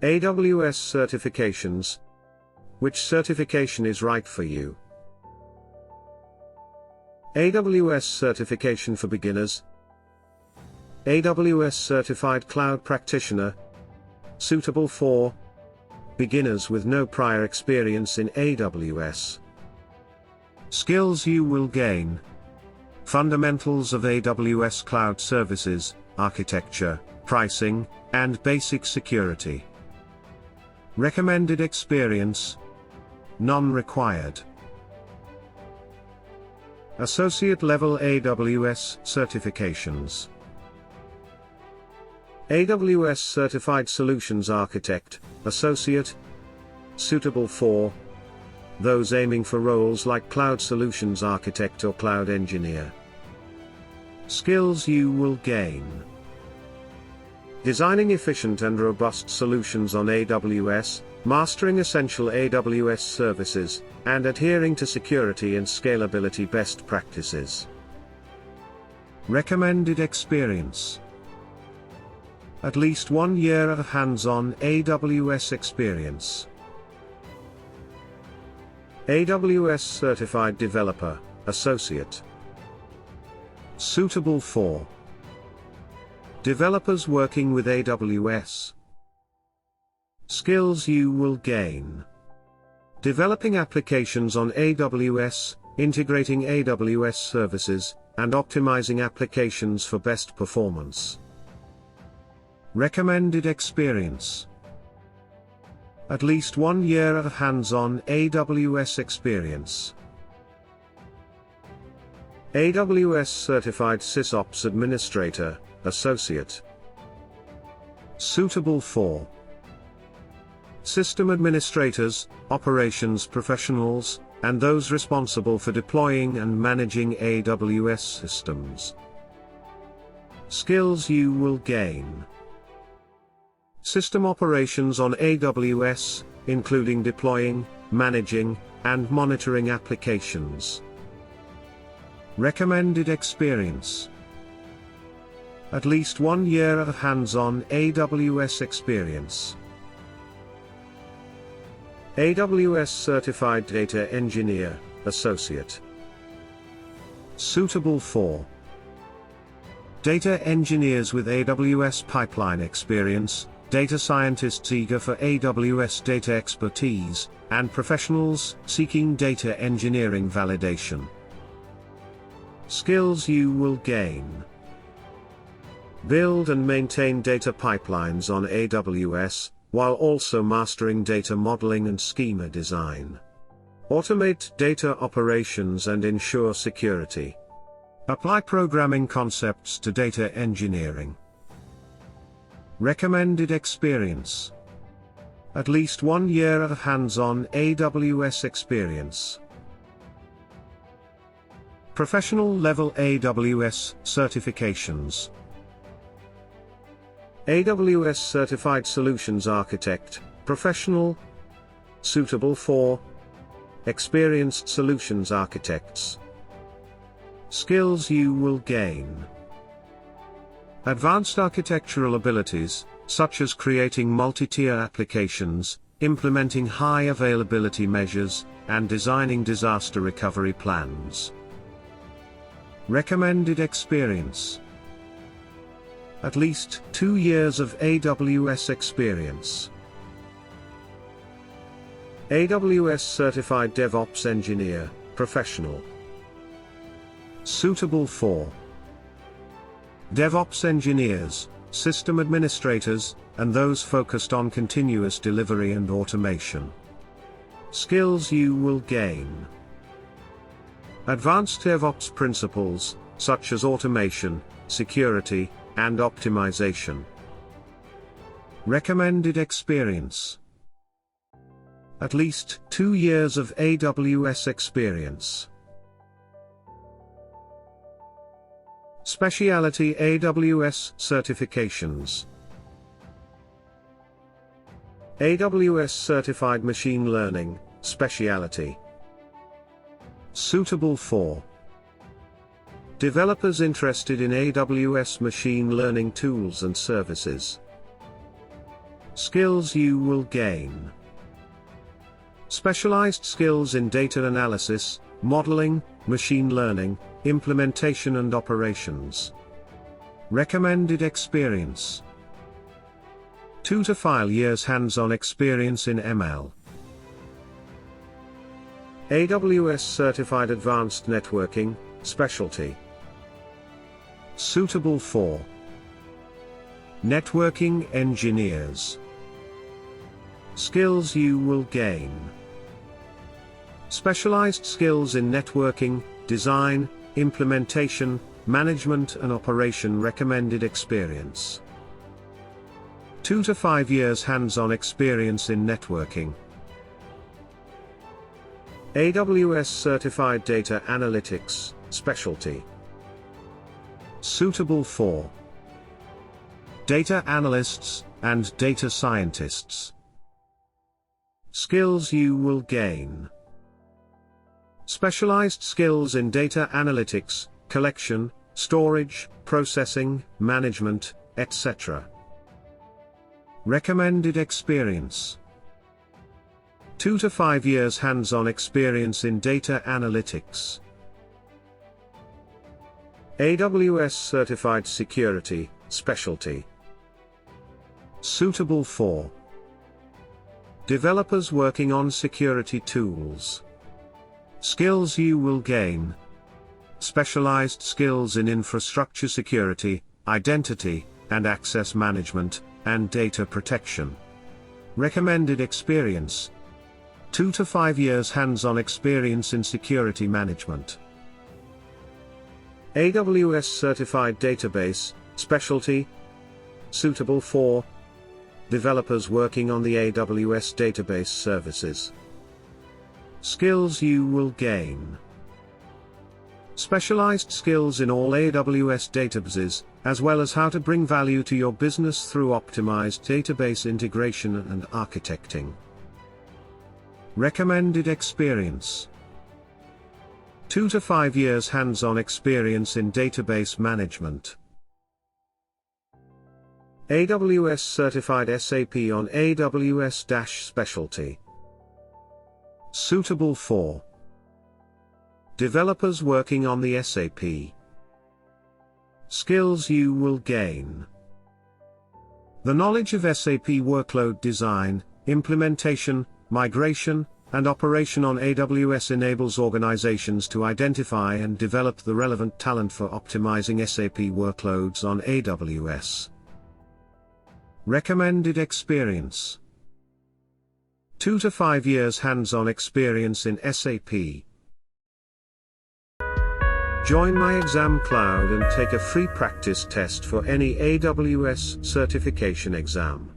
AWS Certifications. Which certification is right for you? AWS Certification for Beginners. AWS Certified Cloud Practitioner. Suitable for beginners with no prior experience in AWS. Skills you will gain: fundamentals of AWS Cloud Services, architecture, pricing, and basic security. Recommended experience: none required. Associate level AWS certifications. AWS Certified Solutions Architect, Associate. Suitable for those aiming for roles like Cloud Solutions Architect or Cloud Engineer. Skills you will gain: designing efficient and robust solutions on AWS, mastering essential AWS services, and adhering to security and scalability best practices. Recommended experience: at least 1 year of hands-on AWS experience. AWS Certified Developer, Associate. Suitable for developers working with AWS. Skills you will gain: developing applications on AWS, integrating AWS services, and optimizing applications for best performance. Recommended experience: at least 1 year of hands-on AWS experience. AWS Certified SysOps Administrator, Associate. Suitable for system administrators, operations professionals, and those responsible for deploying and managing AWS systems. Skills you will gain: system operations on AWS, including deploying, managing, and monitoring applications. Recommended experience: at least 1 year of hands-on AWS experience. AWS Certified Data Engineer, Associate. Suitable for data engineers with AWS pipeline experience, data scientists eager for AWS data expertise, and professionals seeking data engineering validation. Skills you will gain: build and maintain data pipelines on AWS, while also mastering data modeling and schema design. Automate data operations and ensure security. Apply programming concepts to data engineering. Recommended experience: at least 1 year of hands-on AWS experience. Professional level AWS certifications. AWS Certified Solutions Architect, Professional. Suitable for experienced solutions architects. Skills you will gain: advanced architectural abilities, such as creating multi-tier applications, implementing high availability measures, and designing disaster recovery plans. Recommended experience: at least 2 years of AWS experience. AWS Certified DevOps Engineer, Professional. Suitable for DevOps engineers, system administrators, and those focused on continuous delivery and automation. Skills you will gain: advanced DevOps principles, such as automation, security, and optimization. Recommended experience: at least 2 years of AWS experience. Specialty AWS Certifications. AWS Certified Machine Learning, Specialty. Suitable for developers interested in AWS machine learning tools and services. Skills you will gain. Specialized skills in data analysis, modeling, machine learning, implementation and operations. Recommended experience: 2 to 5 years hands-on experience in ML. AWS Certified Advanced Networking, Specialty. Suitable for networking engineers. Skills you will gain. Specialized skills in networking, design, implementation, management and operation. Recommended experience: 2 to 5 years hands-on experience in networking. AWS Certified Data Analytics, Specialty. Suitable for data analysts and data scientists. Skills you will gain. Specialized skills in data analytics, collection, storage, processing, management, etc. Recommended experience: 2 to 5 years hands-on experience in data analytics. AWS Certified Security, Specialty. Suitable for developers working on security tools. Skills you will gain. Specialized skills in infrastructure security, identity and access management, and data protection. Recommended experience: 2 to 5 years hands-on experience in security management. AWS Certified Database, Specialty. Suitable for developers working on the AWS database services. Skills you will gain. Specialized skills in all AWS databases, as well as how to bring value to your business through optimized database integration and architecting. Recommended experience: 2 to 5 years hands-on experience in database management. AWS Certified SAP on AWS-Specialty. Suitable for developers working on the SAP. Skills you will gain. The knowledge of SAP workload design, implementation, migration, and operation on AWS enables organizations to identify and develop the relevant talent for optimizing SAP workloads on AWS. Recommended experience: 2 to 5 years hands-on experience in SAP. Join MyExamCloud and take a free practice test for any AWS certification exam.